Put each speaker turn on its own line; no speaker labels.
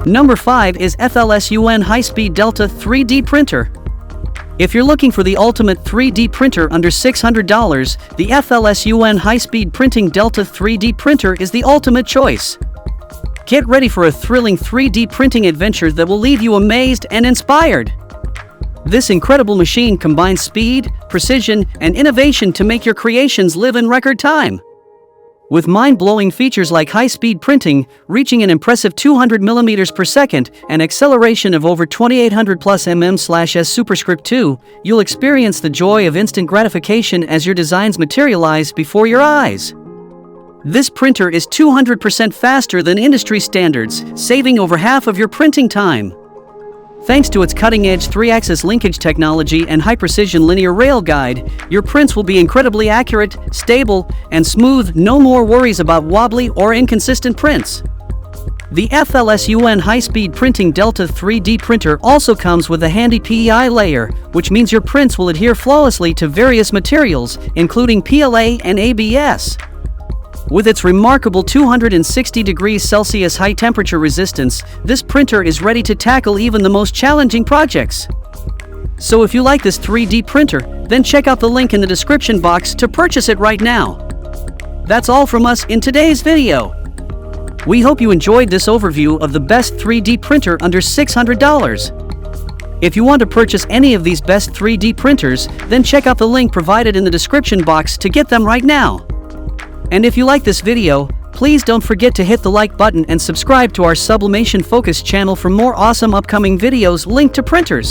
Number 5 is FLSUN High-Speed Delta 3D Printer. If you're looking for the ultimate 3D printer under $600, the FLSUN High-Speed Printing Delta 3D Printer is the ultimate choice. Get ready for a thrilling 3D printing adventure that will leave you amazed and inspired. This incredible machine combines speed, precision, and innovation to make your creations live in record time. With mind-blowing features like high-speed printing, reaching an impressive 200 mm per second, and acceleration of over 2800 plus mm/s superscript 2, you'll experience the joy of instant gratification as your designs materialize before your eyes. This printer is 200% faster than industry standards, saving over half of your printing time. Thanks to its cutting-edge 3-axis linkage technology and high-precision linear rail guide, your prints will be incredibly accurate, stable, and smooth. No more worries about wobbly or inconsistent prints. The FLSUN High-Speed Printing Delta 3D Printer also comes with a handy PEI layer, which means your prints will adhere flawlessly to various materials, including PLA and ABS. With its remarkable 260 degrees Celsius high temperature resistance, this printer is ready to tackle even the most challenging projects. So if you like this 3D printer, then check out the link in the description box to purchase it right now. That's all from us in today's video. We hope you enjoyed this overview of the best 3D printer under $600. If you want to purchase any of these best 3D printers, then check out the link provided in the description box to get them right now. And if you like this video, please don't forget to hit the like button and subscribe to our Sublimation Focus channel for more awesome upcoming videos linked to printers.